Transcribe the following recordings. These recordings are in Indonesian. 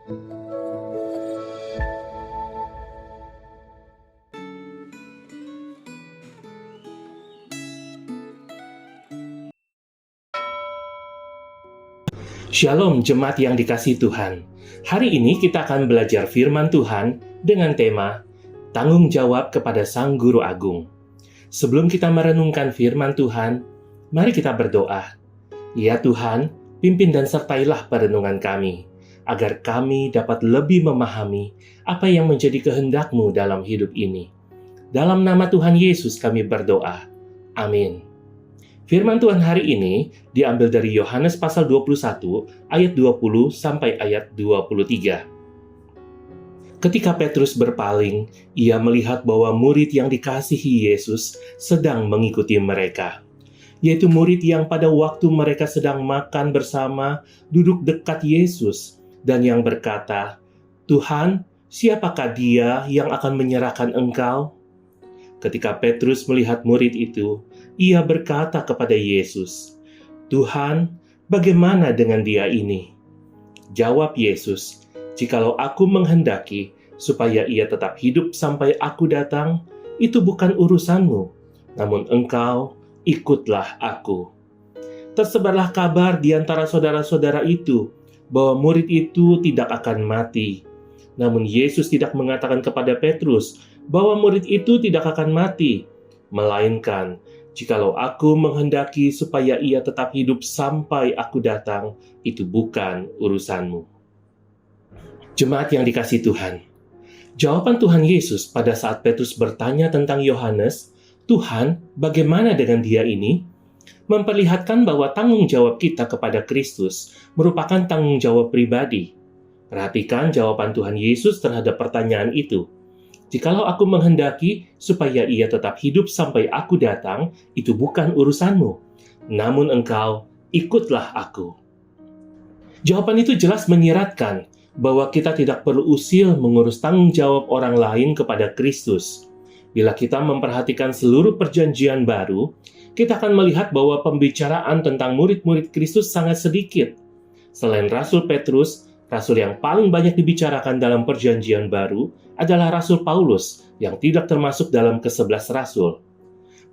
Shalom jemaat yang dikasihi Tuhan. Hari ini kita akan belajar firman Tuhan dengan tema Tanggung Jawab kepada Sang Guru Agung. Sebelum kita merenungkan firman Tuhan, mari kita berdoa. Ya Tuhan, pimpin dan sertailah perenungan kami, agar kami dapat lebih memahami apa yang menjadi kehendak-Mu dalam hidup ini. Dalam nama Tuhan Yesus kami berdoa. Amin. Firman Tuhan hari ini diambil dari Yohanes pasal 21 ayat 20 sampai ayat 23. Ketika Petrus berpaling, ia melihat bahwa murid yang dikasihi Yesus sedang mengikuti mereka, yaitu murid yang pada waktu mereka sedang makan bersama duduk dekat Yesus dan yang berkata, "Tuhan, siapakah dia yang akan menyerahkan Engkau?" Ketika Petrus melihat murid itu, ia berkata kepada Yesus, "Tuhan, bagaimana dengan dia ini?" Jawab Yesus, "Jikalau aku menghendaki supaya ia tetap hidup sampai aku datang, itu bukan urusanmu, namun engkau ikutlah aku." Tersebarlah kabar di antara saudara-saudara itu bahwa murid itu tidak akan mati. Namun Yesus tidak mengatakan kepada Petrus bahwa murid itu tidak akan mati, melainkan, "Jikalau aku menghendaki supaya ia tetap hidup sampai aku datang, itu bukan urusanmu." Jemaat yang dikasihi Tuhan, jawaban Tuhan Yesus pada saat Petrus bertanya tentang Yohanes, "Tuhan, bagaimana dengan dia ini?" memperlihatkan bahwa tanggung jawab kita kepada Kristus merupakan tanggung jawab pribadi. Perhatikan jawaban Tuhan Yesus terhadap pertanyaan itu. "Jikalau aku menghendaki supaya ia tetap hidup sampai aku datang, itu bukan urusanmu. Namun engkau, ikutlah aku." Jawaban itu jelas menyiratkan bahwa kita tidak perlu usil mengurus tanggung jawab orang lain kepada Kristus. Bila kita memperhatikan seluruh perjanjian baru, kita akan melihat bahwa pembicaraan tentang murid-murid Kristus sangat sedikit. Selain Rasul Petrus, Rasul yang paling banyak dibicarakan dalam perjanjian baru adalah Rasul Paulus yang tidak termasuk dalam ke-11 Rasul.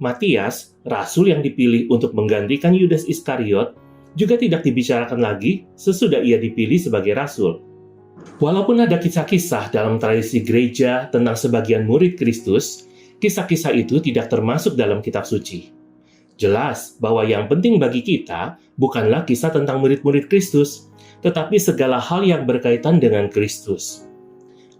Matias, Rasul yang dipilih untuk menggantikan Yudas Iskariot, juga tidak dibicarakan lagi sesudah ia dipilih sebagai Rasul. Walaupun ada kisah-kisah dalam tradisi gereja tentang sebagian murid Kristus, kisah-kisah itu tidak termasuk dalam kitab suci. Jelas bahwa yang penting bagi kita bukanlah kisah tentang murid-murid Kristus, tetapi segala hal yang berkaitan dengan Kristus.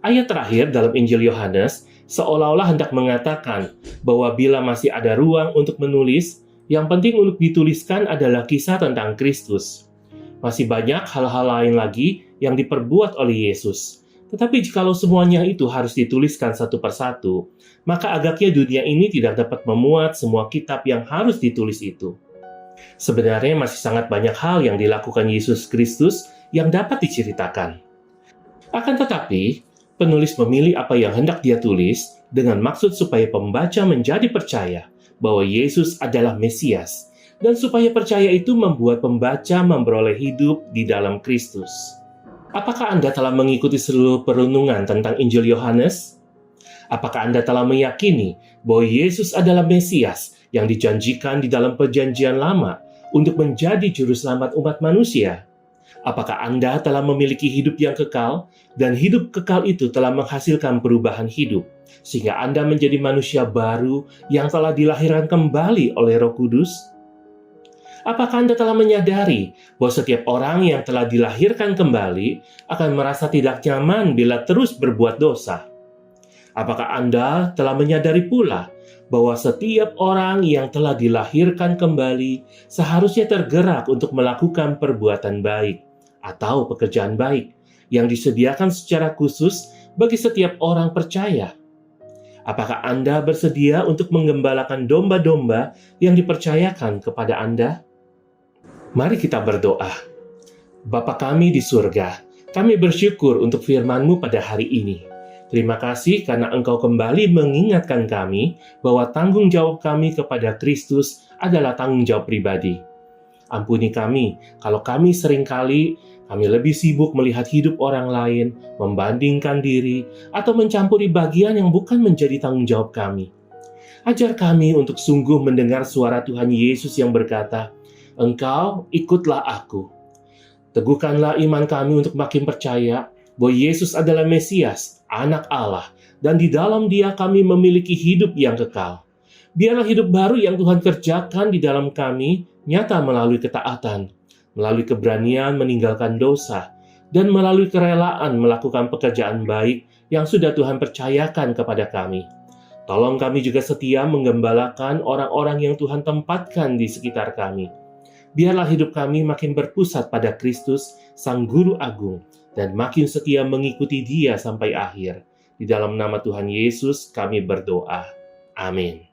Ayat terakhir dalam Injil Yohanes seolah-olah hendak mengatakan bahwa bila masih ada ruang untuk menulis, yang penting untuk dituliskan adalah kisah tentang Kristus. Masih banyak hal-hal lain lagi yang diperbuat oleh Yesus. Tetapi jikalau semuanya itu harus dituliskan satu persatu, maka agaknya dunia ini tidak dapat memuat semua kitab yang harus ditulis itu. Sebenarnya masih sangat banyak hal yang dilakukan Yesus Kristus yang dapat diceritakan. Akan tetapi, penulis memilih apa yang hendak dia tulis dengan maksud supaya pembaca menjadi percaya bahwa Yesus adalah Mesias, dan supaya percaya itu membuat pembaca memperoleh hidup di dalam Kristus. Apakah Anda telah mengikuti seluruh perenungan tentang Injil Yohanes? Apakah Anda telah meyakini bahwa Yesus adalah Mesias yang dijanjikan di dalam perjanjian lama untuk menjadi juru selamat umat manusia? Apakah Anda telah memiliki hidup yang kekal, dan hidup kekal itu telah menghasilkan perubahan hidup, sehingga Anda menjadi manusia baru yang telah dilahirkan kembali oleh Roh Kudus? Apakah Anda telah menyadari bahwa setiap orang yang telah dilahirkan kembali akan merasa tidak nyaman bila terus berbuat dosa? Apakah Anda telah menyadari pula bahwa setiap orang yang telah dilahirkan kembali seharusnya tergerak untuk melakukan perbuatan baik atau pekerjaan baik yang disediakan secara khusus bagi setiap orang percaya? Apakah Anda bersedia untuk menggembalakan domba-domba yang dipercayakan kepada Anda? Mari kita berdoa. Bapa kami di surga, kami bersyukur untuk firman-Mu pada hari ini. Terima kasih karena Engkau kembali mengingatkan kami bahwa tanggung jawab kami kepada Kristus adalah tanggung jawab pribadi. Ampuni kami kalau kami seringkali Kami lebih sibuk melihat hidup orang lain, membandingkan diri, atau mencampuri bagian yang bukan menjadi tanggung jawab kami. Ajar kami untuk sungguh mendengar suara Tuhan Yesus yang berkata, "Engkau ikutlah aku." Teguhkanlah iman kami untuk makin percaya bahwa Yesus adalah Mesias, Anak Allah, dan di dalam Dia kami memiliki hidup yang kekal. Biarlah hidup baru yang Tuhan kerjakan di dalam kami nyata melalui ketaatan, melalui keberanian meninggalkan dosa, dan melalui kerelaan melakukan pekerjaan baik yang sudah Tuhan percayakan kepada kami. Tolong kami juga setia menggembalakan orang-orang yang Tuhan tempatkan di sekitar kami. Biarlah hidup kami makin berpusat pada Kristus, Sang Guru Agung, dan makin setia mengikuti Dia sampai akhir. Di dalam nama Tuhan Yesus kami berdoa. Amin.